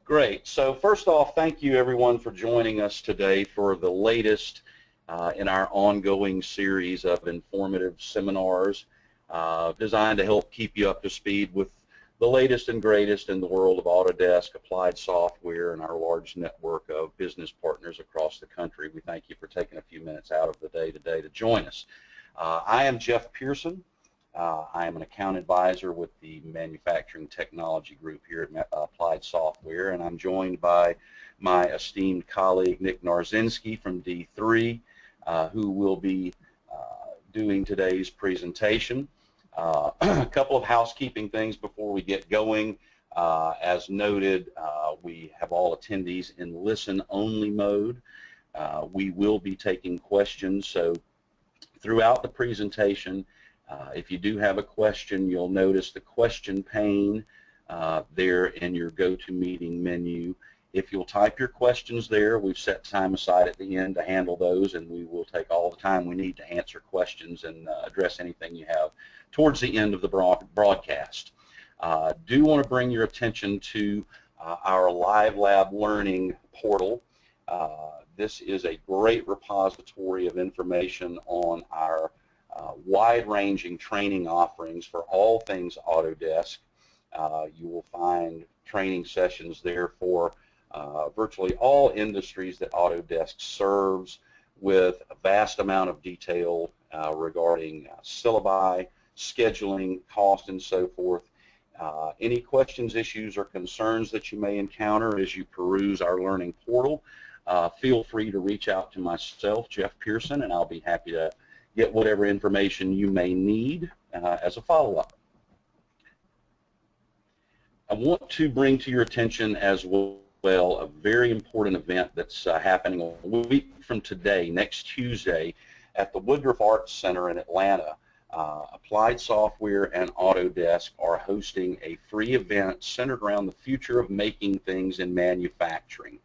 Great. So first off, thank you everyone for joining us today for the latest in our ongoing series of informative seminars designed to help keep you up to speed with the latest and greatest in the world of Autodesk applied software and our large network of business partners across the country. We thank you for taking a few minutes out of the day today to join us. I am Jeff Pearson. I am an account advisor with the Manufacturing Technology Group here at Applied Software, and I'm joined by my esteemed colleague Nick Narzinski from D3, who will be doing today's presentation. A couple of housekeeping things before we get going. As noted, we have all attendees in listen-only mode. We will be taking questions, so throughout the presentation, if you do have a question, you'll notice the question pane there in your GoToMeeting menu. If you'll type your questions there, we've set time aside at the end to handle those, and we will take all the time we need to answer questions and address anything you have towards the end of the broadcast. Do want to bring your attention to our Live Lab Learning portal. This is a great repository of information on our wide-ranging training offerings for all things Autodesk. You will find training sessions there for virtually all industries that Autodesk serves, with a vast amount of detail regarding syllabi, scheduling, cost, and so forth. Any questions, issues, or concerns that you may encounter as you peruse our learning portal, feel free to reach out to myself, Jeff Pearson, and I'll be happy to get whatever information you may need as a follow-up. I want to bring to your attention as well a very important event that's happening a week from today, next Tuesday, at the Woodruff Arts Center in Atlanta. Applied Software and Autodesk are hosting a free event centered around the future of making things in manufacturing.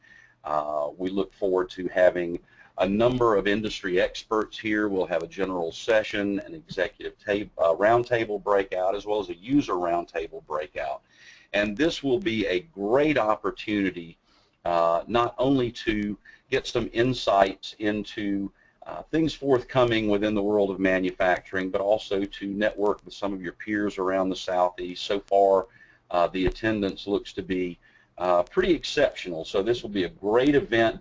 We look forward to having a number of industry experts here. We'll have a general session, an executive roundtable breakout, as well as a user roundtable breakout. And this will be a great opportunity not only to get some insights into things forthcoming within the world of manufacturing, but also to network with some of your peers around the Southeast. So far, the attendance looks to be pretty exceptional. So this will be a great event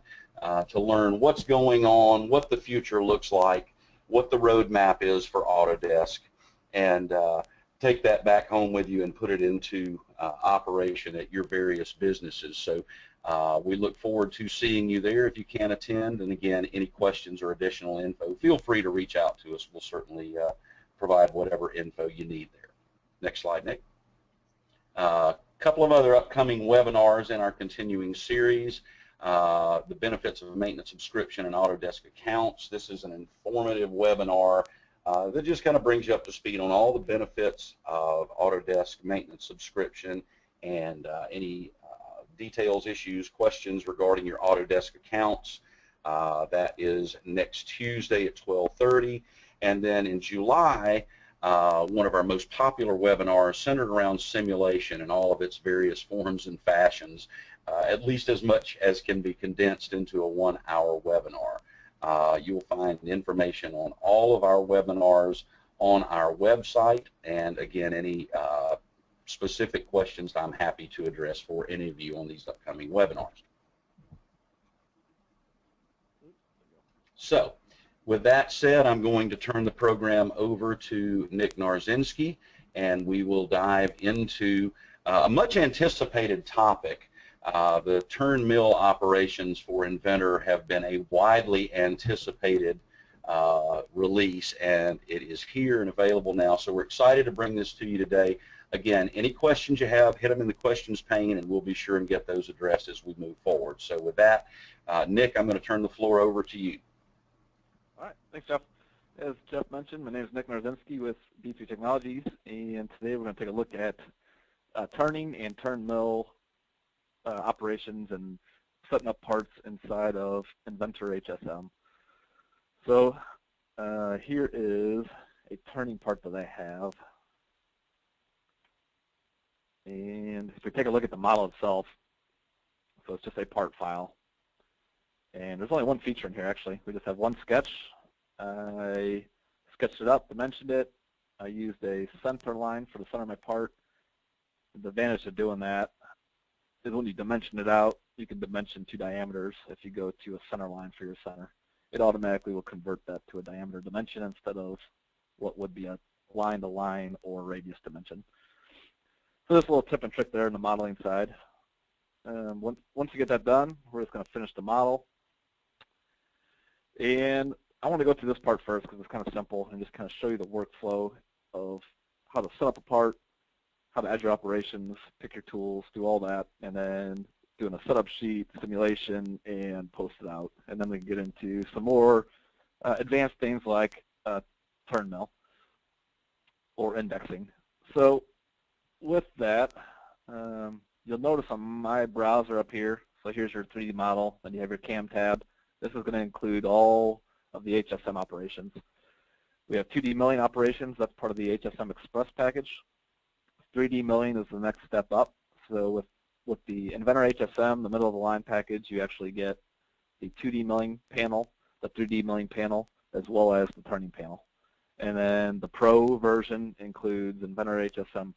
to learn what's going on, what the future looks like, what the roadmap is for Autodesk, and take that back home with you and put it into operation at your various businesses. So we look forward to seeing you there if you can attend. And again, any questions or additional info, feel free to reach out to us. We'll certainly provide whatever info you need there. Next slide, Nick. A couple of other upcoming webinars in our continuing series. The benefits of a maintenance subscription and Autodesk accounts. This is an informative webinar that just kind of brings you up to speed on all the benefits of Autodesk maintenance subscription and any details, issues, questions regarding your Autodesk accounts. That is next Tuesday at 12:30. And then in July, one of our most popular webinars centered around simulation and all of its various forms and fashions, at least as much as can be condensed into a 1-hour webinar. You'll find information on all of our webinars on our website, and again, any specific questions I'm happy to address for any of you on these upcoming webinars. So, with that said, I'm going to turn the program over to Nick Narzinski, and we will dive into a much anticipated topic. The turn mill operations for Inventor have been a widely anticipated release, and it is here and available now. So we're excited to bring this to you today. Again, any questions you have, hit them in the questions pane, and we'll be sure and get those addressed as we move forward. So with that, Nick, I'm going to turn the floor over to you. All right, thanks, Jeff. As Jeff mentioned, my name is Nick Narzinski with D3 Technologies, and today we're going to take a look at turning and turn mill operations and setting up parts inside of Inventor HSM. So here is a turning part that I have. And if we take a look at the model itself, So it's just a part file. And there's only one feature in here, actually. We just have one sketch. I sketched it up, dimensioned it. I used a center line for the center of my part. The advantage of doing that is when you dimension it out, you can dimension 2 diameters if you go to a center line for your center. It automatically will convert that to a diameter dimension instead of what would be a line-to-line or radius dimension. So there's a little tip and trick there in the modeling side. Once you get that done, we're just going to finish the model. And I want to go through this part first because it's kind of simple and just kind of show you the workflow of how to set up a part, how to add your operations, pick your tools, do all that, and then doing a setup sheet, simulation, and post it out. And then we can get into some more advanced things like turn mill or indexing. So with that, you'll notice on my browser up here, so here's your 3D model, then you have your CAM tab. This is going to include all of the HSM operations. We have 2D milling operations. That's part of the HSM Express package. 3D milling is the next step up. So with the Inventor HSM, the middle of the line package, you actually get the 2D milling panel, the 3D milling panel, as well as the turning panel. And then the Pro version includes Inventor HSM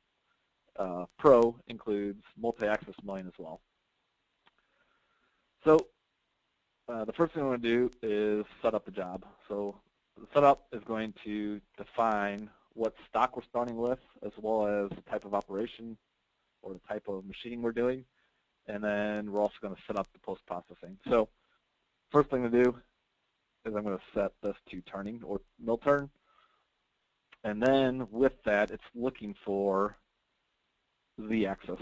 Pro includes multi-axis milling as well. So the first thing we're going to do is set up the job. So the setup is going to define what stock we're starting with, as well as the type of operation or the type of machining we're doing. And then we're also going to set up the post-processing. So first thing to do is I'm going to set this to turning or mill turn. And then with that, it's looking for the axis.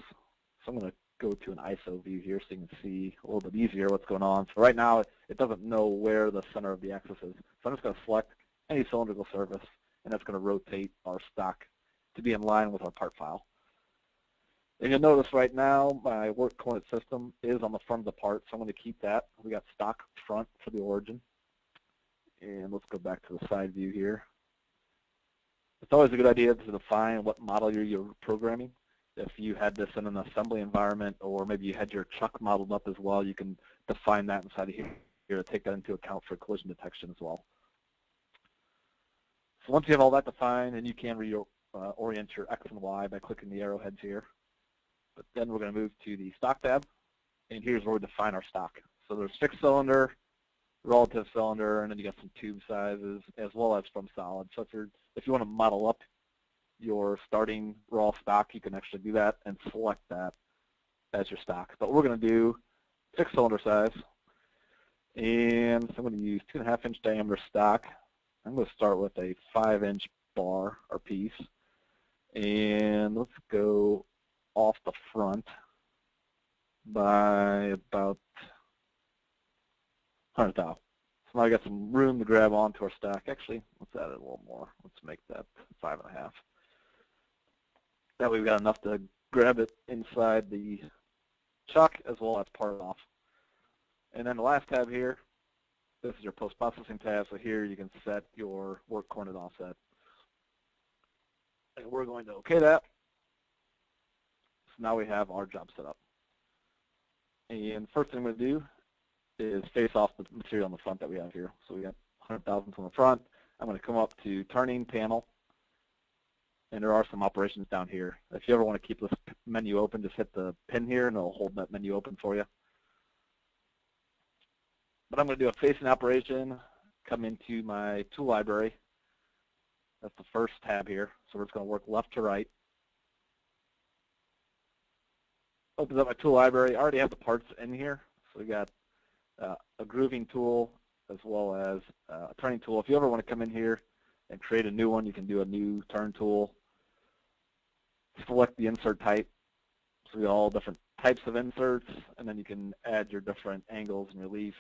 So I'm going to go to an ISO view here so you can see a little bit easier what's going on. So right now, it doesn't know where the center of the axis is. So I'm just going to select any cylindrical surface, and that's going to rotate our stock to be in line with our part file. And you'll notice right now my work coordinate system is on the front of the part, so I'm going to keep that. We got stock front for the origin. And let's go back to the side view here. It's always a good idea to define what model you're programming. If you had this in an assembly environment, or maybe you had your chuck modeled up as well, you can define that inside of here to take that into account for collision detection as well. So once you have all that defined, then you can orient your X and Y by clicking the arrowheads here. But then we're going to move to the stock tab, and here's where we define our stock. So there's fixed cylinder, relative cylinder, and then you got some tube sizes, as well as from solid. So if you want to model up your starting raw stock, you can actually do that and select that as your stock. But we're going to do fixed cylinder size, and so I'm going to use 2.5-inch diameter stock. I'm going to start with a 5-inch bar or piece, and let's go off the front by about 100 thou. So now I got some room to grab onto our stock. Actually, let's add it a little more. Let's make that 5.5. That way we've got enough to grab it inside the chuck as well as part it off. And then the last tab here, this is your post-processing tab. So here you can set your work coordinate offset. And we're going to OK that. So now we have our job set up. And first thing I'm going to do is face off the material on the front that we have here. So we got 100 thousandths on the front. I'm going to come up to turning panel. And there are some operations down here. If you ever want to keep this menu open, just hit the pin here, and it'll hold that menu open for you. But I'm going to do a facing operation, come into my tool library. That's the first tab here. So we're just going to work left to right. Opens up my tool library. I already have the parts in here. So we got a grooving tool as well as a turning tool. If you ever want to come in here and create a new one, you can do a new turn tool. Select the insert type. So we got all different types of inserts, and then you can add your different angles and reliefs.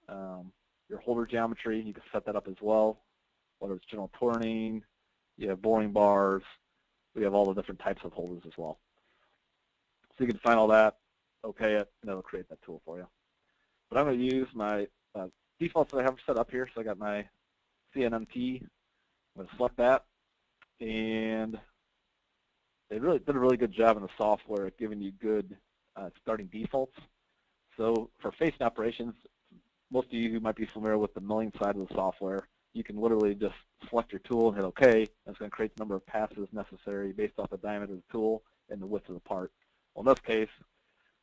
Your holder geometry, you can set that up as well, whether it's general turning, you have boring bars, we have all the different types of holders as well. So you can find all that, OK it, and it'll create that tool for you. But I'm going to use my defaults that I have set up here. So I got my CNMT. I'm going to select that, and they really did a really good job in the software at giving you good starting defaults. So for facing operations, most of you might be familiar with the milling side of the software. You can literally just select your tool and hit OK. That's going to create the number of passes necessary based off the diameter of the tool and the width of the part. Well, in this case,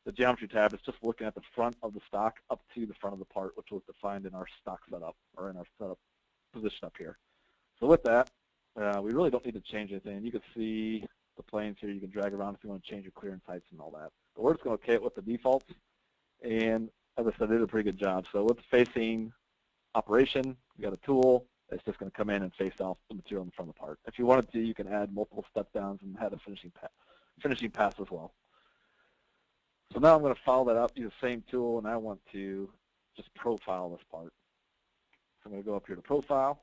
the geometry tab is just looking at the front of the stock up to the front of the part, which was defined in our stock setup, or in our setup position up here. So with that, we really don't need to change anything. You can see the planes here. You can drag around if you want to change your clearance heights and all that. But we're just going to OK it with the defaults. And as I said, they did a pretty good job. So with facing operation, you got a tool. It's just going to come in and face off the material in front of the part. If you wanted to, you can add multiple step downs and add a finishing pass as well. So now I'm going to follow that up, use the same tool, and I want to just profile this part. So I'm going to go up here to Profile.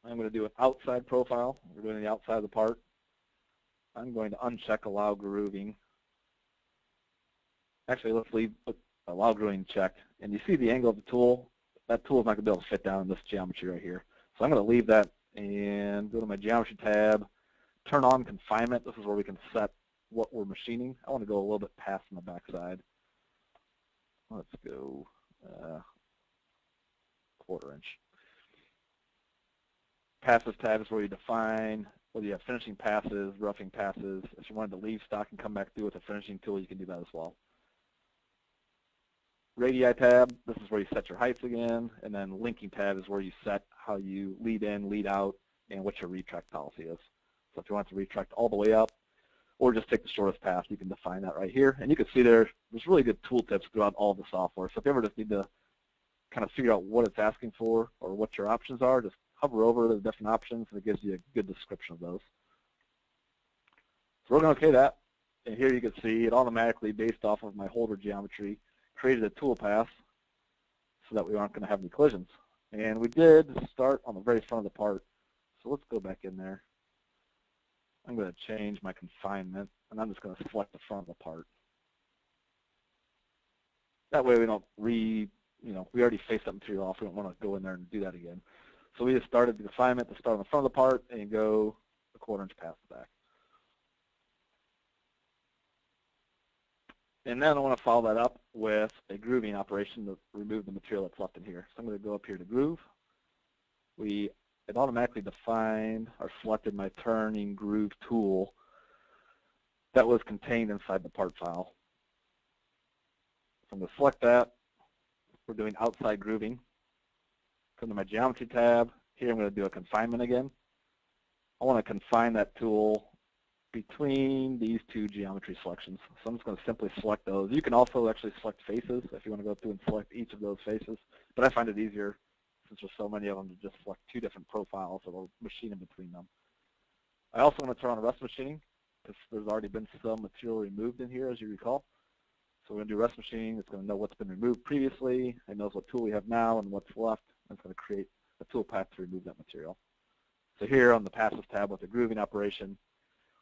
I'm going to do an outside profile. We're doing the outside of the part. I'm going to uncheck Allow Grooving. Actually, let's leave Allow Grooving checked. And you see the angle of the tool. That tool is not going to be able to fit down in this geometry right here. So I'm going to leave that and go to my Geometry tab, turn on Confinement. This is where we can set what we're machining. I want to go a little bit past on the backside. Let's go 1/4 inch. Passes tab is where you define whether you have finishing passes, roughing passes. If you wanted to leave stock and come back through with a finishing tool, you can do that as well. Radii tab, this is where you set your heights again, and then linking tab is where you set how you lead in, lead out, and what your retract policy is. So if you want to retract all the way up, or just take the shortest path, you can define that right here. And you can see there's really good tooltips throughout all the software. So if you ever just need to kind of figure out what it's asking for or what your options are, just hover over the different options, and it gives you a good description of those. So we're going to OK that. And here you can see it automatically, based off of my holder geometry, created a tool path so that we aren't going to have any collisions. And we did start on the very front of the part. So let's go back in there. I'm going to change my confinement, and I'm just going to select the front of the part. That way we don't we already faced that material off. We don't want to go in there and do that again. So we just started the confinement to start on the front of the part and go a 1/4 inch past the back. And then I want to follow that up with a grooving operation to remove the material that's left in here. So I'm going to go up here to Groove. It automatically defined or selected my turning groove tool that was contained inside the part file. So I'm going to select that. We're doing outside grooving. Come to my Geometry tab. Here I'm going to do a confinement again. I want to confine that tool between these two geometry selections. So I'm just going to simply select those. You can also actually select faces if you want to go through and select each of those faces, but I find it easier, since there's so many of them, to just select 2 different profiles that will machine in between them. I also want to turn on rest machining, because there's already been some material removed in here, as you recall. So we're going to do rest machining. It's going to know what's been removed previously. It knows what tool we have now and what's left, and it's going to create a tool path to remove that material. So here on the Passes tab with the grooving operation,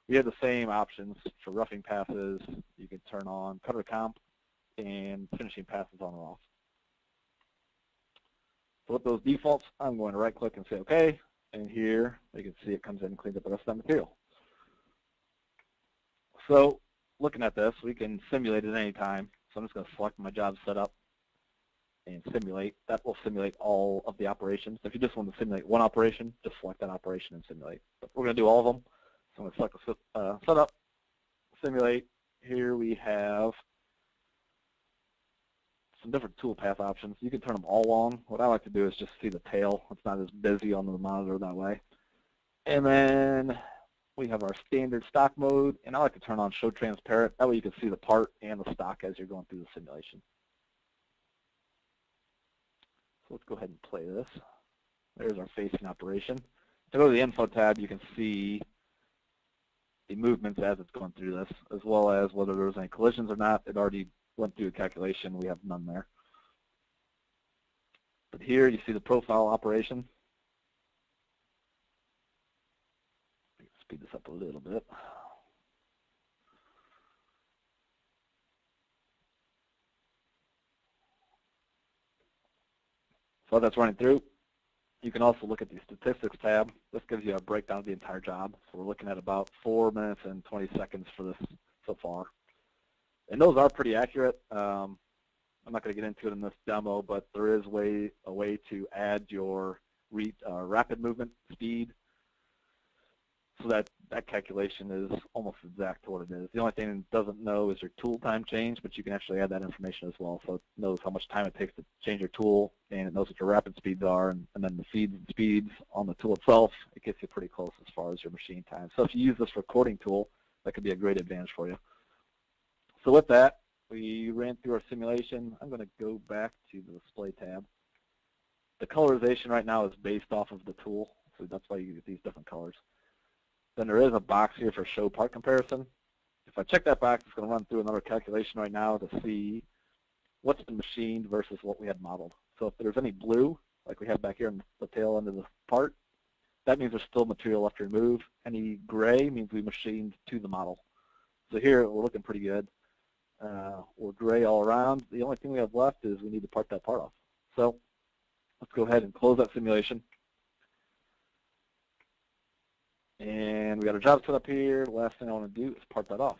we have the same options for roughing passes. You can turn on cutter comp and finishing passes on or off. So with those defaults, I'm going to right-click and say OK. And here you can see it comes in and cleans up the rest of that material. So looking at this, we can simulate it at any time. So I'm just going to select my job setup and simulate. That will simulate all of the operations. If you just want to simulate one operation, just select that operation and simulate. But we're going to do all of them. So I'm going to select the setup, simulate. Here we have some different toolpath options. You can turn them all on. What I like to do is just see the tail. It's not as busy on the monitor that way. And then we have our standard stock mode, and I like to turn on show transparent. That way you can see the part and the stock as you're going through the simulation. So let's go ahead and play this. There's our facing operation. To go to the info tab, you can see the movements as it's going through this, as well as whether there was any collisions or not. It already went through a calculation. We have none there. But here you see the profile operation. Speed this up a little bit. So that's running through. You can also look at the statistics tab. This gives you a breakdown of the entire job. So we're looking at about 4 minutes and 20 seconds for this so far. And those are pretty accurate. I'm not going to get into it in this demo, but there is a way to add your rapid movement speed, so that calculation is almost exact to what it is. The only thing it doesn't know is your tool time change, but you can actually add that information as well. So it knows how much time it takes to change your tool, and it knows what your rapid speeds are, and then the feeds and speeds on the tool itself, it gets you pretty close as far as your machine time. So if you use this recording tool, that could be a great advantage for you. So with that, we ran through our simulation. I'm going to go back to the display tab. The colorization right now is based off of the tool, so that's why you get these different colors. Then there is a box here for show part comparison. If I check that box, it's going to run through another calculation right now to see what's been machined versus what we had modeled. So if there's any blue, like we have back here in the tail end of the part, that means there's still material left to remove. Any gray means we machined to the model. So here we're looking pretty good. We're gray all around. The only thing we have left is we need to part that part off. So let's go ahead and close that simulation. And we got our job set up here. The last thing I want to do is part that off.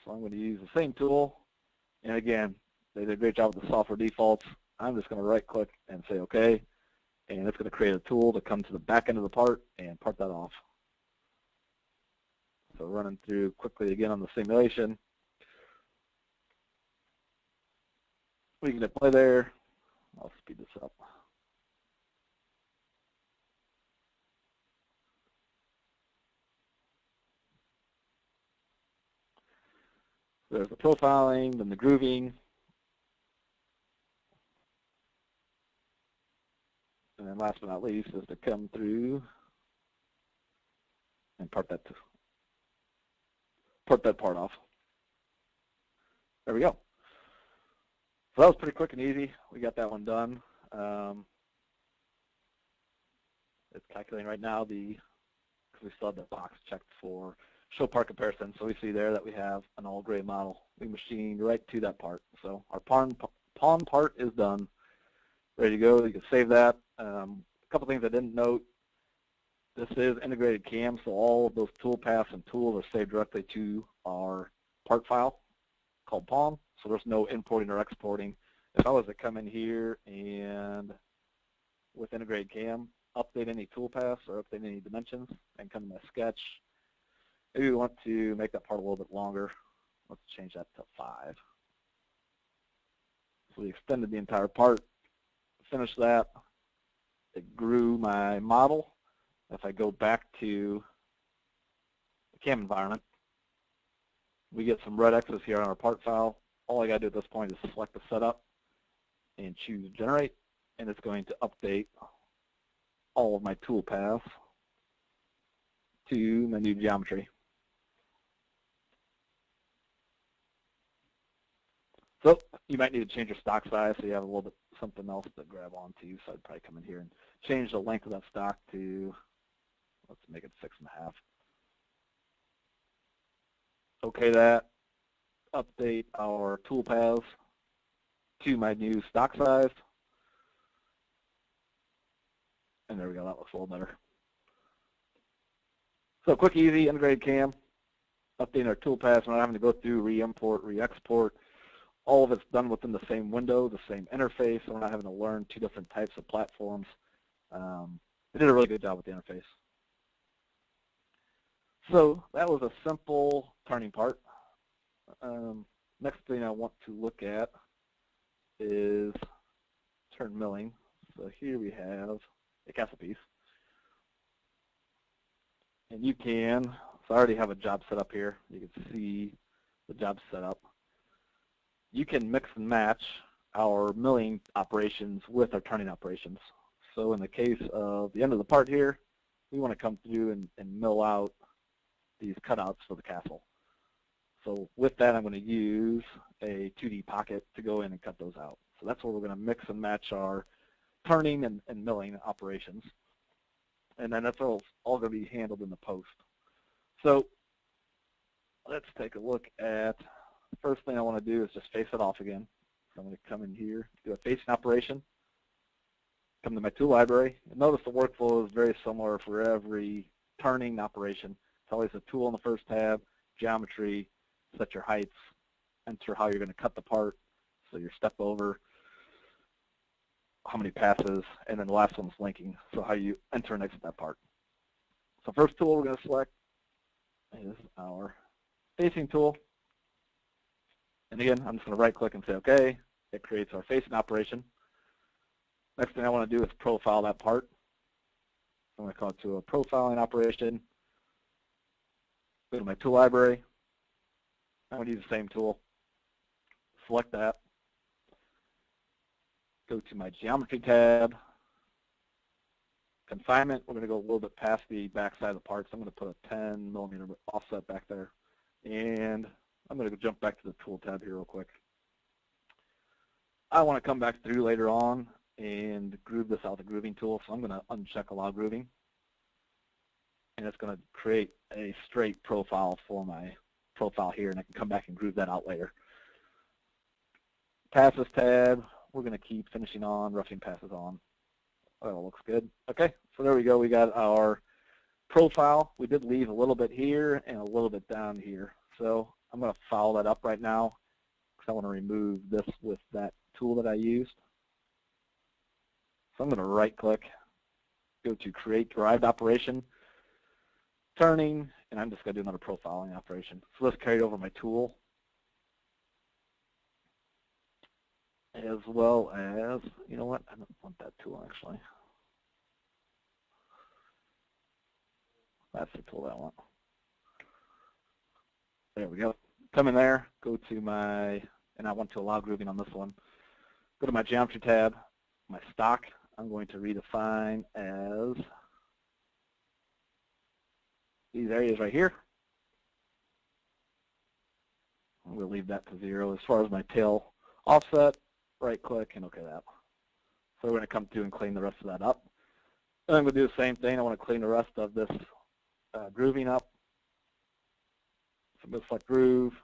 So I'm going to use the same tool. And again, they did a great job with the software defaults. I'm just going to right click and say OK. And it's going to create a tool to come to the back end of the part and part that off. So running through quickly again on the simulation. We can hit play there. I'll speed this up. There's the profiling, then the grooving, and then last but not least is to come through and part that part off. There we go. So that was pretty quick and easy. We got that one done. It's calculating right now because we still have the box checked for show part comparison. So we see there that we have an all gray model. We machined right to that part. So our pawn part is done. Ready to go. You can save that. A couple things I didn't note. This is integrated CAM, so all of those tool paths and tools are saved directly to our part file called pawn. So there's no importing or exporting. If I was to come in here and with integrated CAM, update any tool paths or update any dimensions and come to my sketch, maybe we want to make that part a little bit longer. Let's change that to 5. So we extended the entire part, finished that. It grew my model. If I go back to the CAM environment, we get some red X's here on our part file. All I got to do at this point is select the setup and choose generate, and it's going to update all of my tool paths to my new geometry. So you might need to change your stock size so you have a little bit something else to grab onto. So I'd probably come in here and change the length of that stock to, let's make it 6.5. Okay, that. Update our tool paths to my new stock size. And there we go, that looks a little better. So quick, easy, integrated CAM, updating our tool paths. We're not having to go through re-import, re-export. All of it's done within the same window, the same interface, so we're not having to learn 2 different types of platforms. They did a really good job with the interface. So that was a simple turning part. Next thing I want to look at is turn milling. So here we have a castle piece. And you can, so I already have a job set up here. You can see the job set up. You can mix and match our milling operations with our turning operations. So in the case of the end of the part here, we want to come through and mill out these cutouts for the castle. So with that, I'm going to use a 2D pocket to go in and cut those out. So that's where we're going to mix and match our turning and milling operations. And then that's all going to be handled in the post. So let's take a look at, the first thing I want to do is just face it off again. So I'm going to come in here, do a facing operation, come to my tool library. And notice the workflow is very similar for every turning operation. It's always a tool in the first tab, geometry, set your heights, enter how you're going to cut the part, So your step over, how many passes, and then the last one's linking, so how you enter and exit that part. So first tool we're going to select is our facing tool. And again, I'm just going to right click and say OK. It creates our facing operation. Next thing I want to do is profile that part. I'm going to call it to a profiling operation. Go to my tool library. I'm going to use the same tool. Select that. Go to my geometry tab. Confinement, we're going to go a little bit past the back side of the part, so I'm going to put a 10 millimeter offset back there. And I'm going to jump back to the tool tab here real quick. I want to come back through later on and groove this out with the grooving tool, so I'm going to uncheck allow grooving. And it's going to create a straight profile for my profile here, and I can come back and groove that out later. Passes tab, we're going to keep finishing on, roughing passes on. Oh, looks good. Okay, so there we go. We got our profile. We did leave a little bit here and a little bit down here. So I'm going to follow that up right now because I want to remove this with that tool that I used. So I'm going to right click, go to create derived operation, turning, and I'm just going to do another profiling operation. So let's carry it over my tool, as well as, you know what, I don't want that tool actually. That's the tool that I want. There we go. Come in there, go to my, and I want to allow grooving on this one. Go to my geometry tab, my stock, I'm going to redefine as these areas right here. I'm going to leave that to 0. As far as my tail offset, right click and OK that. So we're going to come through and clean the rest of that up. And I'm going to do the same thing. I want to clean the rest of this grooving up. So I'm going to select groove.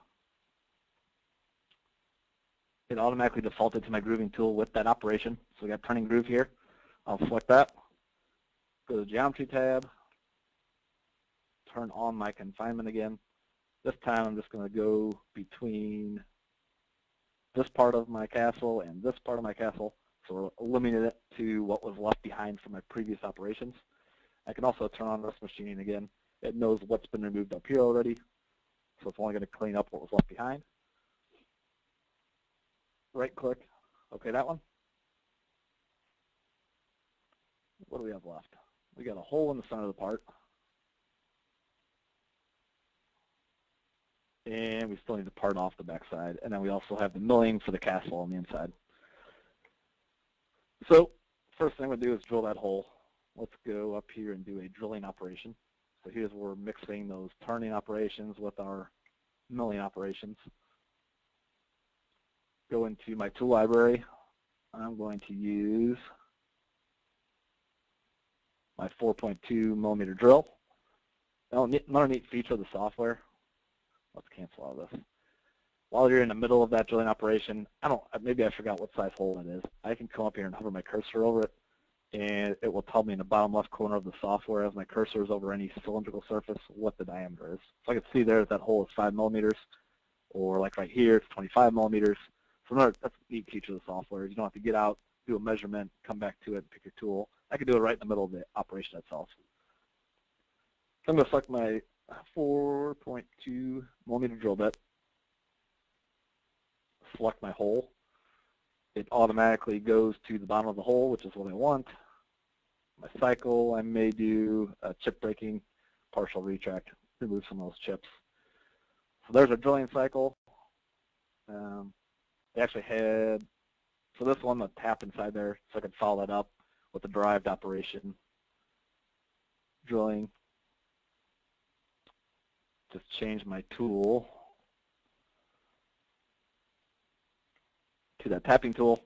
It automatically defaulted to my grooving tool with that operation. So we got turning groove here. I'll select that. Go to the geometry tab. Turn on my confinement again. This time I'm just going to go between this part of my castle and this part of my castle. So we're limiting it to what was left behind from my previous operations. I can also turn on this machining again. It knows what's been removed up here already. So it's only going to clean up what was left behind. Right click, OK that one. What do we have left? We got a hole in the center of the part. And we still need to part off the backside. And then we also have the milling for the castle on the inside. So first thing I'm going to do is drill that hole. Let's go up here and do a drilling operation. So here's where we're mixing those turning operations with our milling operations. Go into my tool library. I'm going to use my 4.2 millimeter drill. Now, another neat feature of the software. Let's cancel all this. While you're in the middle of that drilling operation, maybe I forgot what size hole it is. I can come up here and hover my cursor over it, and it will tell me in the bottom left corner of the software as my cursor is over any cylindrical surface what the diameter is. So I can see there that hole is 5 millimeters, or like right here, it's 25 millimeters. So that's a neat feature of the software. You don't have to get out, do a measurement, come back to it, pick your tool. I can do it right in the middle of the operation itself. So I'm going to select my 4.2 millimeter drill bit, select my hole. It automatically goes to the bottom of the hole, which is what I want. My cycle, I may do a chip breaking, partial retract, remove some of those chips. So there's our drilling cycle. They actually had, for this one, the tap inside there, so I could follow that up with the derived operation. Drilling. Just change my tool to that tapping tool.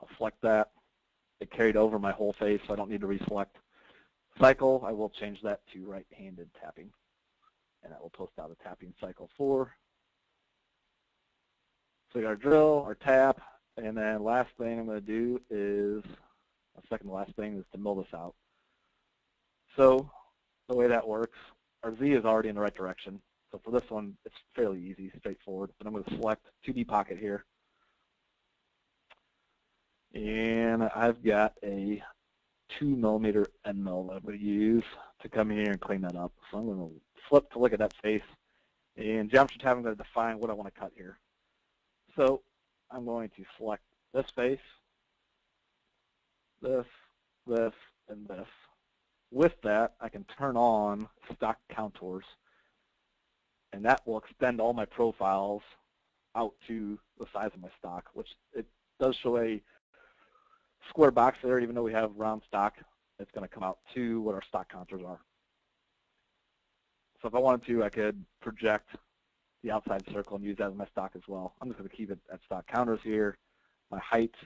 I'll select that. It carried over my whole face, so I don't need to reselect. Cycle, I will change that to right-handed tapping. And that will post out a tapping cycle 4. So we got our drill, our tap, and then last thing I'm going to do is, second to last thing is to mill this out. So the way that works, our Z is already in the right direction. So for this one, it's fairly easy, straightforward, but I'm going to select 2D pocket here. And I've got a 2mm end mill that I'm going to use to come here and clean that up. So I'm going to flip to look at that face. And Geometry tab, I'm going to define what I want to cut here. So I'm going to select this face, this, this, and this. With that, I can turn on stock contours, and that will extend all my profiles out to the size of my stock, which it does show a square box there. Even though we have round stock, it's going to come out to what our stock contours are. So if I wanted to, I could project the outside circle and use that as my stock as well. I'm just going to keep it at stock counters here. My heights,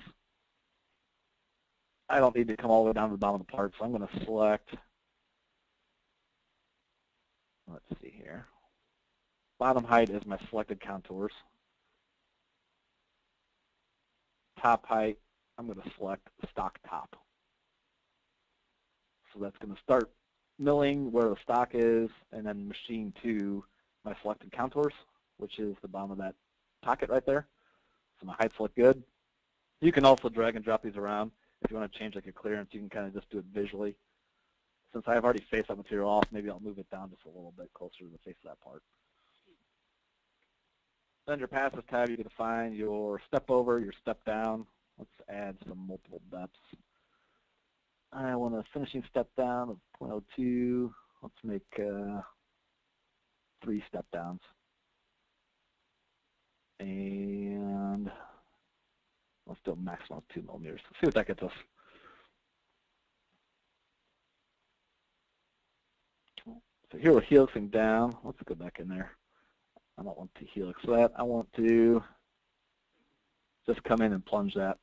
I don't need to come all the way down to the bottom of the part, so I'm going to select, let's see here, bottom height is my selected contours. Top height, I'm going to select stock top. So that's going to start milling where the stock is and then machine to my selected contours, which is the bottom of that pocket right there. So my heights look good. You can also drag and drop these around. If you want to change like your clearance, you can kind of just do it visually. Since I've already faced that material off, maybe I'll move it down just a little bit closer to the face of that part. Under your Passive tab, you can define your step over, your step down. Let's add some multiple depths. I want a finishing step down of 0.02. Let's make 3 step downs. And let's do a maximum of 2mm. Let's see what that gets us. So here we're helixing down. Let's go back in there. I don't want to helix that. I want to just come in and plunge that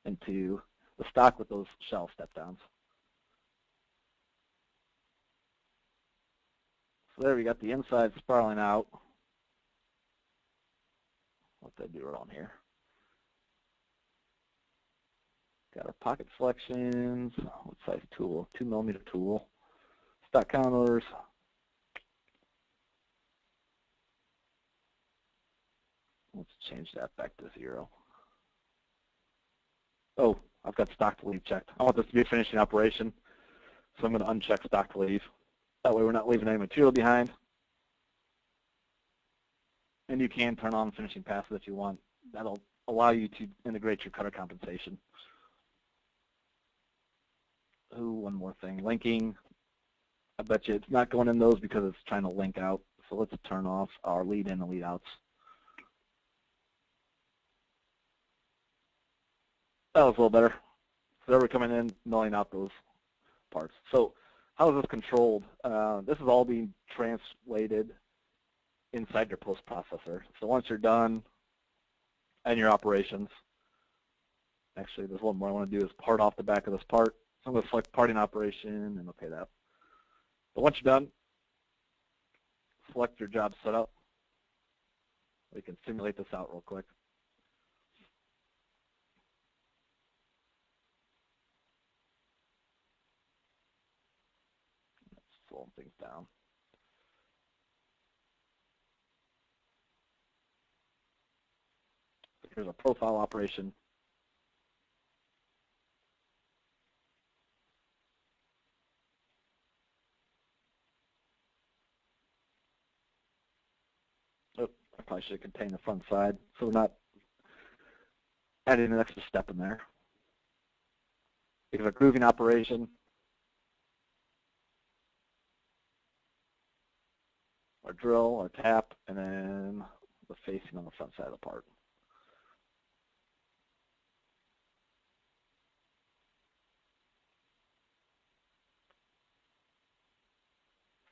into the stock with those shallow step downs. So there we got the inside spiraling out. What did I do wrong here? Got our pocket selections. What size tool? 2mm tool. Stock counters. Let's change that back to 0. Oh, I've got stock to leave checked. I want this to be a finishing operation, so I'm going to uncheck stock to leave. That way we're not leaving any material behind. And you can turn on finishing passes if you want. That'll allow you to integrate your cutter compensation. Ooh, one more thing, linking. I bet you it's not going in those because it's trying to link out. So let's turn off our lead in and lead outs. That was a little better. So we're coming in, milling out those parts. So how is this controlled? This is all being translated inside your post-processor. So once you're done and your operations, actually there's one more I want to do is part off the back of this part. So I'm going to select parting operation and okay that. But once you're done, select your job setup. We can simulate this out real quick. Slowing things down. Here's a profile operation. Oh, I probably should contain the front side, so we're not adding an extra step in there. We have a grooving operation. Our drill, our tap, and then the facing on the front side of the part.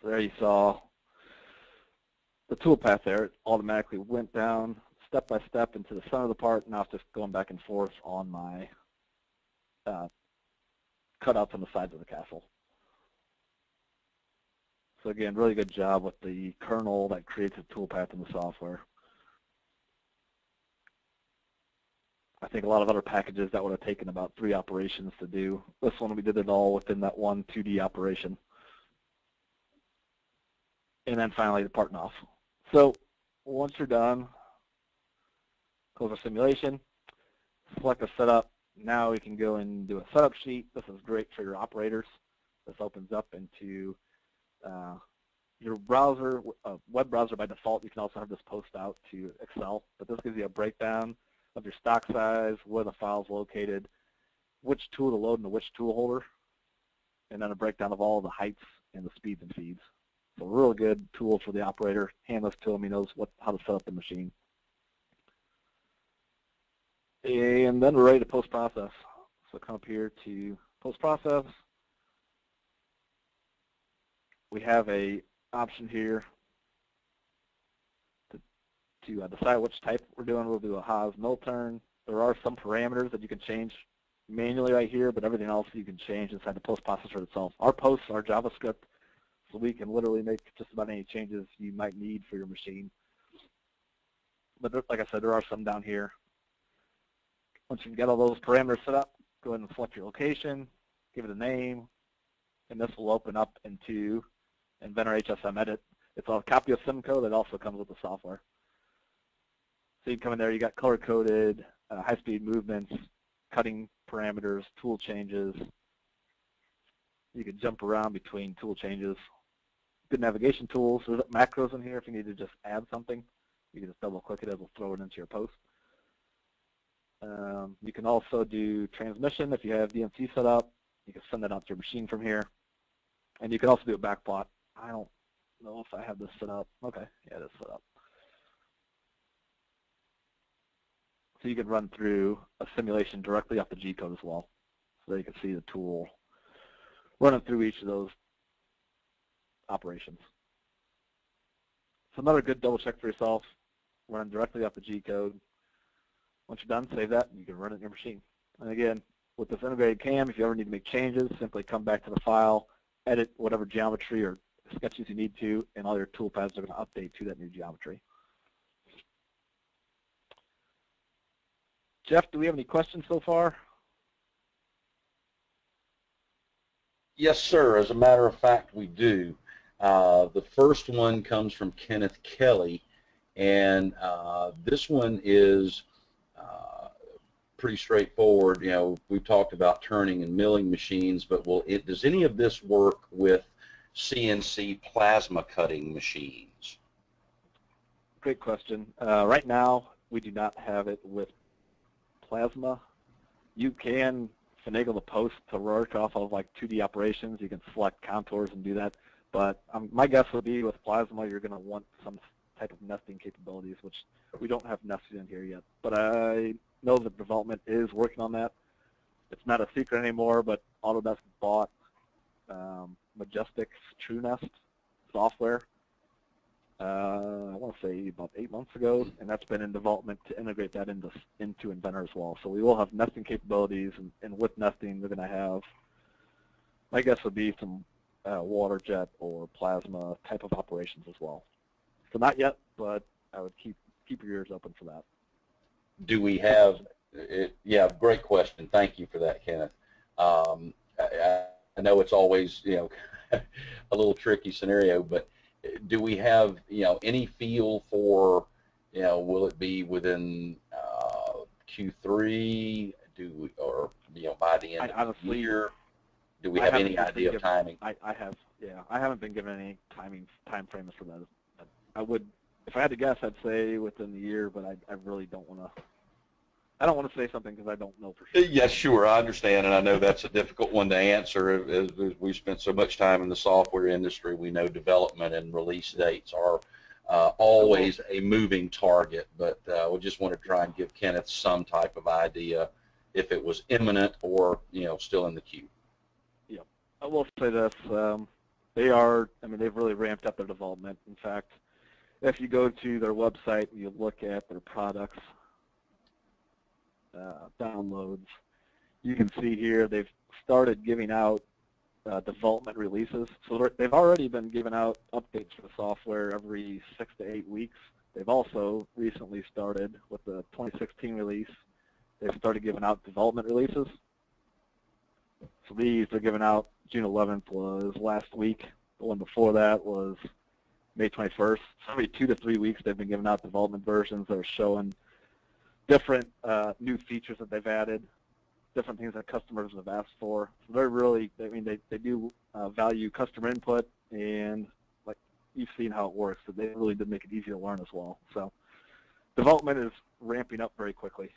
So there you saw the tool path there. It automatically went down step by step into the center of the part. Now it's just going back and forth on my cutouts on the sides of the castle. So again, really good job with the kernel that creates a tool path in the software. I think a lot of other packages that would have taken about 3 operations to do. This one we did it all within that one 2D operation. and then finally the parting off. So once you're done, close our simulation, select a setup. Now we can go and do a setup sheet. This is great for your operators. This opens up into your browser, web browser by default. You can also have this post out to Excel, but this gives you a breakdown of your stock size, where the file is located, which tool to load into which tool holder, and then a breakdown of all the heights and the speeds and feeds. So a real good tool for the operator. Hand this to him, he knows how to set up the machine. And then we're ready to post-process. So come up here to post-process. We have a option here to decide which type we're doing. We'll do a Haas mill turn. There are some parameters that you can change manually right here, but everything else you can change inside the post processor itself. Our posts are JavaScript, so we can literally make just about any changes you might need for your machine. But like I said, there are some down here. Once you've got all those parameters set up, go ahead and select your location, give it a name, and this will open up into Inventor HSM Edit. It's a copy of SimCode that also comes with the software. So you come in there, you got color-coded, high-speed movements, cutting parameters, tool changes. You can jump around between tool changes. Good navigation tools. There's macros in here if you need to just add something. You can just double-click it, it will throw it into your post. You can also do transmission if you have DMC set up. You can send that out to your machine from here. And you can also do a backplot. I don't know if I have this set up. Okay, yeah, it is set up. So you can run through a simulation directly off the G-code as well. So you can see the tool running through each of those operations. So another good double check for yourself, running directly off the G-code. Once you're done, save that, and you can run it in your machine. And again, with this integrated CAM, if you ever need to make changes, simply come back to the file, edit whatever geometry or sketches you need to, and all your toolpaths are going to update to that new geometry. Jeff, do we have any questions so far? Yes, sir. As a matter of fact, we do. The first one comes from Kenneth Kelly, and this one is pretty straightforward. You know, we've talked about turning and milling machines, but does any of this work with CNC plasma cutting machines? Great question. Right now, we do not have it with plasma. You can finagle the post to work off of like 2D operations. You can select contours and do that. But my guess would be with plasma, you're going to want some type of nesting capabilities, which we don't have nested in here yet. But I know the development is working on that. It's not a secret anymore, but Autodesk bought Majestic's TrueNest software, I want to say about 8 months ago, and that's been in development to integrate that into Inventor as well. So we will have nesting capabilities, and with nesting, they're going to have, my guess would be some water jet or plasma type of operations as well. So not yet, but I would keep your ears open for that. Do we have it? Yeah, great question. Thank you for that, Kenneth. I know it's always, you know, a little tricky scenario, but do we have, you know, any feel for, you know, will it be within Q3? Or you know, by the end of the year? Do we have any idea of timing? I haven't been given any time frames for that. I would, if I had to guess, I'd say within the year, but I really don't want to. I don't want to say something because I don't know for sure. Yeah, sure, I understand, and I know that's a difficult one to answer. As we've spent so much time in the software industry, we know development and release dates are always a moving target, but we just want to try and give Kenneth some type of idea if it was imminent or, you know, still in the queue. Yeah, I will say this. They've really ramped up their development. In fact, if you go to their website and you look at their products, downloads, you can see here they've started giving out development releases. So they've already been giving out updates for the software every 6 to 8 weeks. They've also recently started with the 2016 release. They've started giving out development releases. So these they're giving out. June 11th was last week. The one before that was May 21st. So every 2 to 3 weeks they've been giving out development versions that are showing different new features that they've added, different things that customers have asked for. So they're really, I mean, they do value customer input, and like you've seen how it works, so they really did make it easy to learn as well. So development is ramping up very quickly.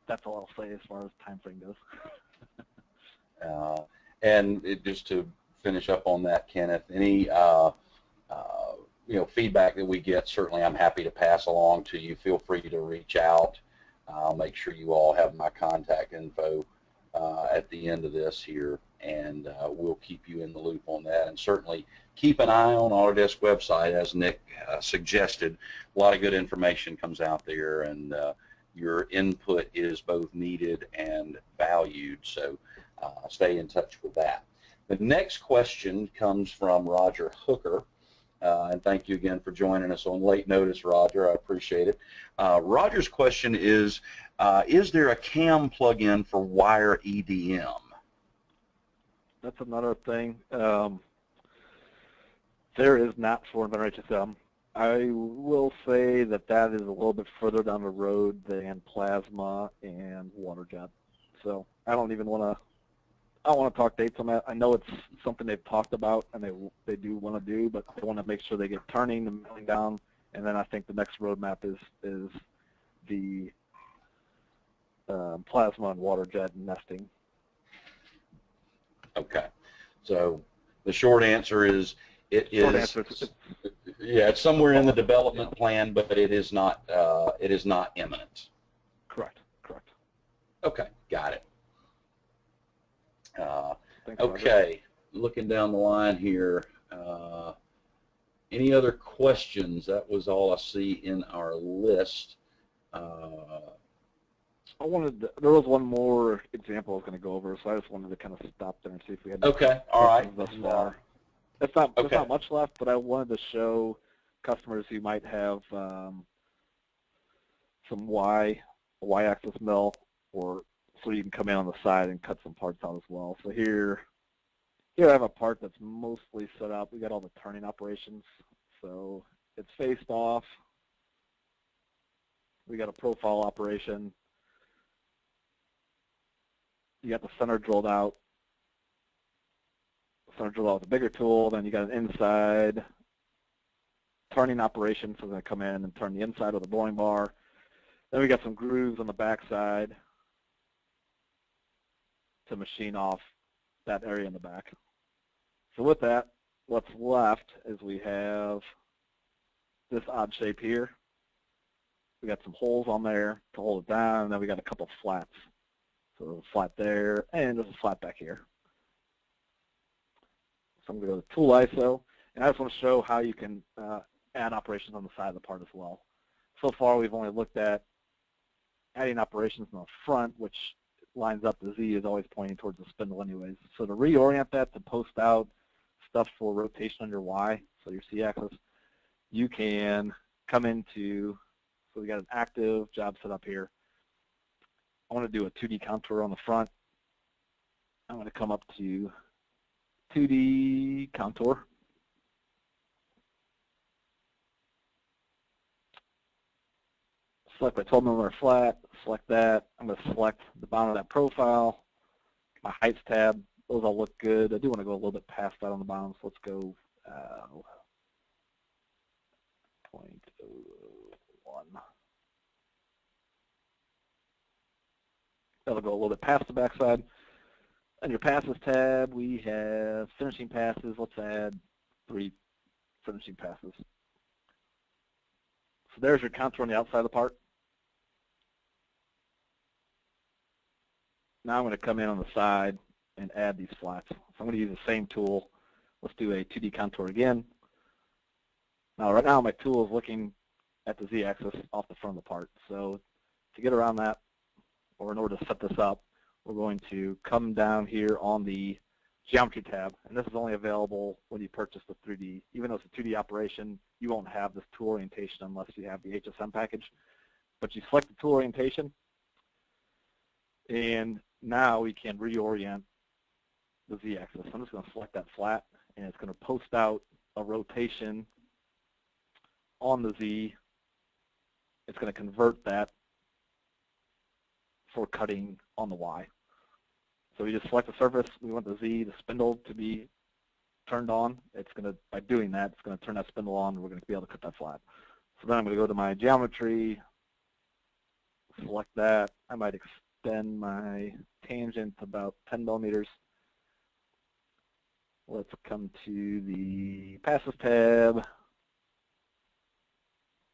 That's all I'll say as far as time frame goes. Just to finish up on that, Kenneth, any feedback that we get, certainly I'm happy to pass along to you. Feel free to reach out. I'll make sure you all have my contact info at the end of this here, and we'll keep you in the loop on that. And certainly keep an eye on Autodesk website, as Nick suggested. A lot of good information comes out there, and your input is both needed and valued, so stay in touch with that. The next question comes from Roger Hooker, and thank you again for joining us on late notice, Roger. I appreciate it. Roger's question is there a CAM plugin for wire EDM? That's another thing. There is not for Inventor HSM. I will say that that is a little bit further down the road than plasma and water jet. So I don't want to talk dates on that. I know it's something they've talked about and they do want to do, but they want to make sure they get turning and milling down. And then I think the next roadmap is the plasma and water jet and nesting. Okay. So the short answer is it's somewhere in the development plan, but it is not imminent. Correct. Okay, got it. Thanks, okay, Roger. Looking down the line here, any other questions? That was all I see in our list. There was one more example I was going to go over, so I just wanted to kind of stop there and see if we had any questions thus far. There's not much left, but I wanted to show customers who might have some Y-axis mill, or so you can come in on the side and cut some parts out as well. So here I have a part that's mostly set up. We got all the turning operations, so it's faced off. We got a profile operation. You got the center drilled out. Center drilled out with a bigger tool. Then you got an inside turning operation, so we're going to come in and turn the inside with a boring bar. Then we got some grooves on the back side to machine off that area in the back. So with that, what's left is we have this odd shape here. We got some holes on there to hold it down, and then we got a couple flats. So there's a flat there, and there's a flat back here. So I'm going to go to Tool ISO, and I just want to show how you can add operations on the side of the part as well. So far, we've only looked at adding operations in the front, which lines up. The Z is always pointing towards the spindle anyways. So to reorient that to post out stuff for rotation on your Y, so your C-axis, you can come into, so we got an active job set up here. I want to do a 2D contour on the front. I'm going to come up to 2D contour. Select my 12mm flat, select that. I'm going to select the bottom of that profile, my heights tab. Those all look good. I do want to go a little bit past that on the bottom, so let's go 0.01. That'll go a little bit past the backside. On your passes tab, we have finishing passes. Let's add 3 finishing passes. So there's your contour on the outside of the part. Now I'm going to come in on the side and add these flats. So I'm going to use the same tool. Let's do a 2D contour again. Now right now my tool is looking at the Z-axis off the front of the part. So to get around that, or in order to set this up, we're going to come down here on the Geometry tab, and this is only available when you purchase the 3D. Even though it's a 2D operation, you won't have this tool orientation unless you have the HSM package. But you select the tool orientation, and now we can reorient the Z-axis. I'm just going to select that flat, and it's going to post out a rotation on the Z, it's going to convert that for cutting on the Y. So we just select the surface. We want the Z, the spindle, to be turned on. It's going to, by doing that, it's going to turn that spindle on, and we're going to be able to cut that flat. So then I'm going to go to my geometry, select that. I might extend my tangent to about 10 millimeters. Let's come to the passes tab.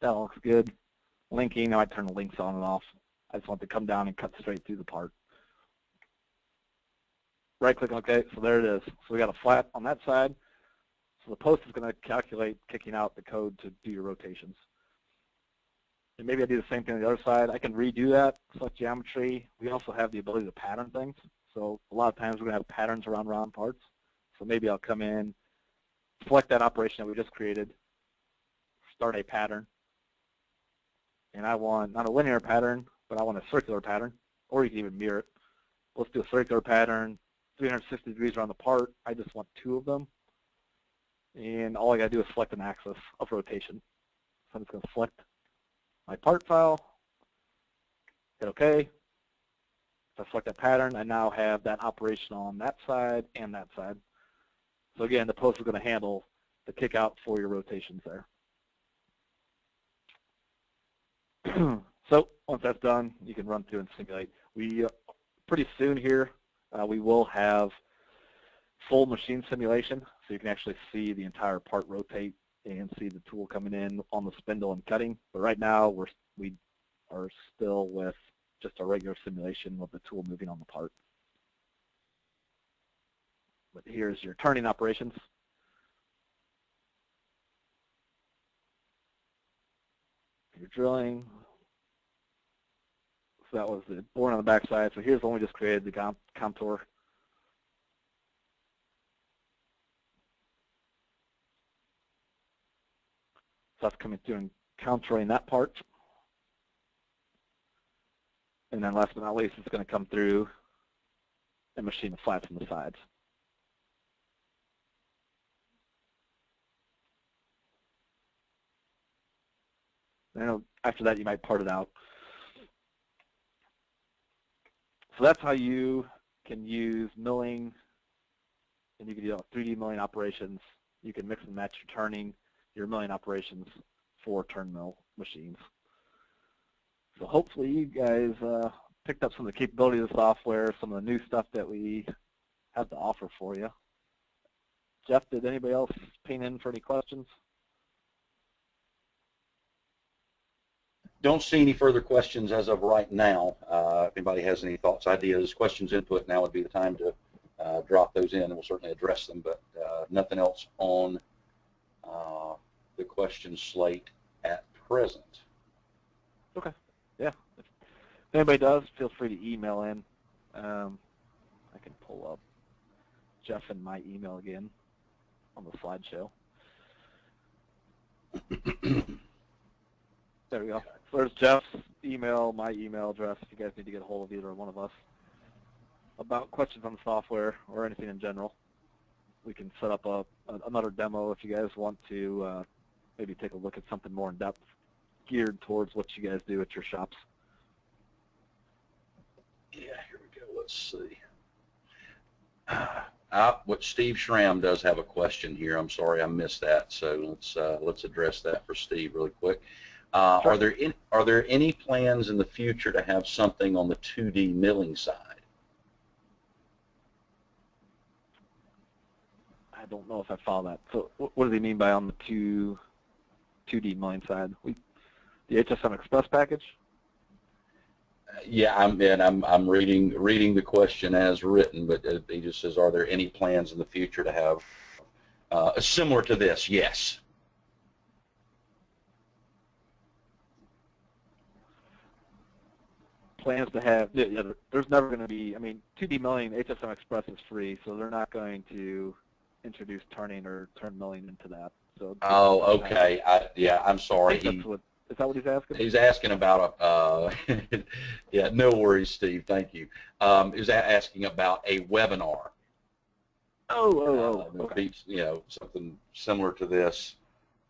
That looks good. Linking, I might turn the links on and off. I just want to come down and cut straight through the part. Right click, okay, so there it is. So we got a flat on that side. So the post is going to calculate kicking out the code to do your rotations. And maybe I do the same thing on the other side. I can redo that, select geometry. We also have the ability to pattern things. So a lot of times we're going to have patterns around round parts. So maybe I'll come in, select that operation that we just created, start a pattern. And I want not a linear pattern, but I want a circular pattern, or you can even mirror it. Let's do a circular pattern, 360 degrees around the part. I just want 2 of them. And all I got to do is select an axis of rotation. So I'm just going to select my part file, hit OK. If I select that pattern, I now have that operation on that side and that side. So again, the post is going to handle the kick out for your rotations there. So once that's done, you can run through and simulate. We pretty soon here, we will have full machine simulation, so you can actually see the entire part rotate and see the tool coming in on the spindle and cutting. But right now, we are still with just a regular simulation with the tool moving on the part. But here's your turning operations. Your drilling. So that was the boring on the back side. So here's the one we just created, the contour. So that's coming through and contouring that part. And then last but not least, it's going to come through and machine the flats on the sides. And after that, you might part it out. So that's how you can use milling, and you can do 3D milling operations. You can mix and match your turning, your milling operations for turn mill machines. So hopefully you guys picked up some of the capabilities of the software, some of the new stuff that we have to offer for you. Jeff, did anybody else ping in for any questions? Don't see any further questions as of right now. If anybody has any thoughts, ideas, questions, input, now would be the time to drop those in, and we'll certainly address them, but nothing else on the question slate at present. Okay. Yeah. If anybody does, feel free to email in. I can pull up Jeff and my email again on the slideshow. There we go. So there's Jeff's email, my email address, if you guys need to get a hold of either one of us about questions on the software or anything in general. We can set up another demo if you guys want to maybe take a look at something more in depth, geared towards what you guys do at your shops. Yeah, here we go. Let's see. What Steve Schramm does have a question here. I'm sorry I missed that, so let's address that for Steve really quick. Sure. Are there any plans in the future to have something on the 2D milling side? I don't know if I follow that. So what does he mean by on the 2D milling side? The HSM Express package? Yeah, I'm reading the question as written, but he just says, are there any plans in the future to have similar to this? Yes. Plans to have, yeah, there's never going to be, I mean, 2D milling, HSM Express is free, so they're not going to introduce turning or turn milling into that. So. Oh, okay. I'm sorry. Is that what he's asking? He's asking about yeah, no worries, Steve. Thank you. He's asking about a webinar. Okay. You know, something similar to this.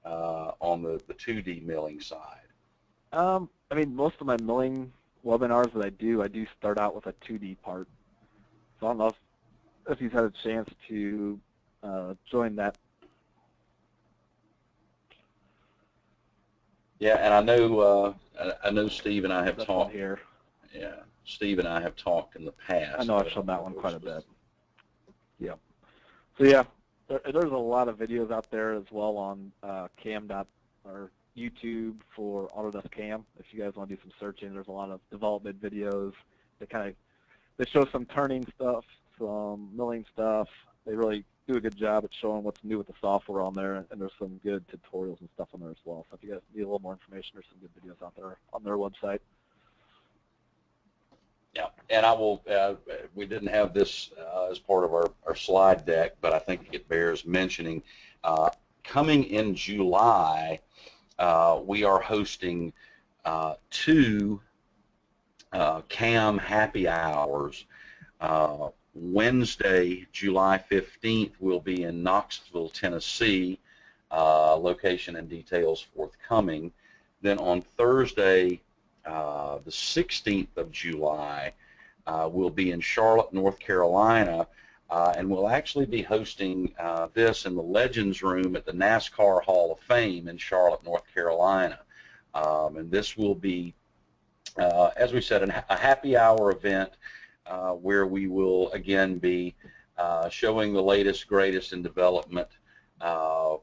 on the 2D milling side? I mean, most of my milling webinars that I do start out with a 2D part. So I don't know if you've had a chance to join that. Yeah, and I know Steve and I have talked here. Yeah, Steve and I have talked in the past. I know I've shown that one quite a bit. Yeah. So yeah, there's a lot of videos out there as well on or YouTube for Autodesk CAM. If you guys want to do some searching, there's a lot of development videos that they show some turning stuff, some milling stuff. They really do a good job at showing what's new with the software on there, and there's some good tutorials and stuff on there as well. So if you guys need a little more information, there's some good videos out there on their website. Yeah, and I will, we didn't have this as part of our slide deck, but I think it bears mentioning. Coming in July, we are hosting 2 CAM happy hours. Wednesday, July 15th, will be in Knoxville, Tennessee. Location and details forthcoming. Then on Thursday, the 16th of July, we'll be in Charlotte, North Carolina, and we'll actually be hosting this in the Legends Room at the NASCAR Hall of Fame in Charlotte, North Carolina. And this will be, as we said, a happy hour event where we will again be showing the latest, greatest in development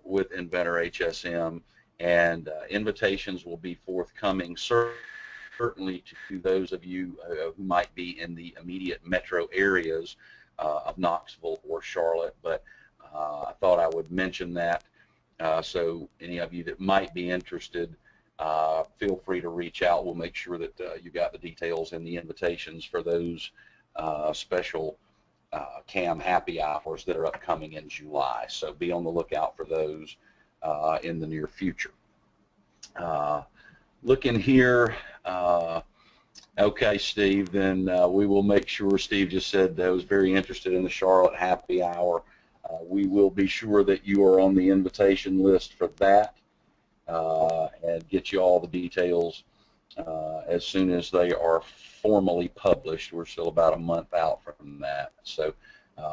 with Inventor HSM, and invitations will be forthcoming, certainly to those of you who might be in the immediate metro areas of Knoxville or Charlotte, but I thought I would mention that. So any of you that might be interested, feel free to reach out. We'll make sure that you got the details and the invitations for those special CAM happy hours that are upcoming in July. So be on the lookout for those in the near future. Looking here, okay, Steve, then we will make sure. Steve just said that I was very interested in the Charlotte happy hour. We will be sure that you are on the invitation list for that and get you all the details as soon as they are formally published. We're still about a month out from that. So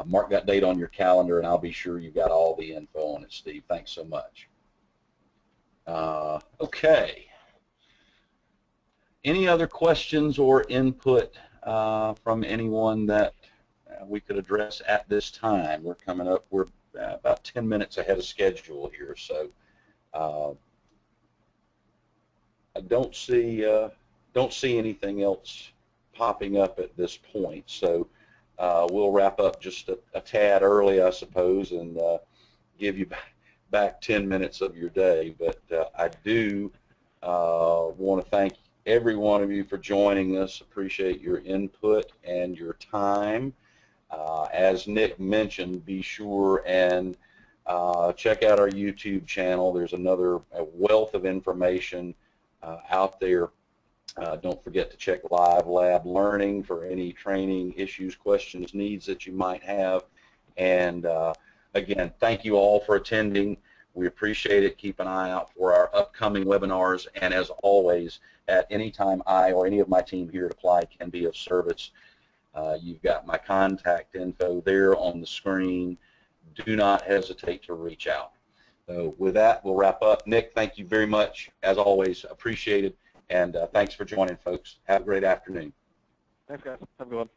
mark that date on your calendar, and I'll be sure you got all the info on it, Steve. Thanks so much. Okay. Any other questions or input from anyone that we could address at this time? We're coming up, we're about 10 minutes ahead of schedule here, so I don't see anything else popping up at this point. So we'll wrap up just a tad early, I suppose, and give you back 10 minutes of your day. But I do want to thank every one of you for joining us. Appreciate your input and your time. As Nick mentioned, be sure and check out our YouTube channel. There's another wealth of information out there. Don't forget to check Live Lab Learning for any training issues, questions, needs that you might have. And again, thank you all for attending. We appreciate it. Keep an eye out for our upcoming webinars. And as always, at any time I or any of my team here at Applied can be of service, you've got my contact info there on the screen. Do not hesitate to reach out. So with that, we'll wrap up. Nick, thank you very much. As always, appreciate it. And thanks for joining, folks. Have a great afternoon. Thanks, guys. Have a good one.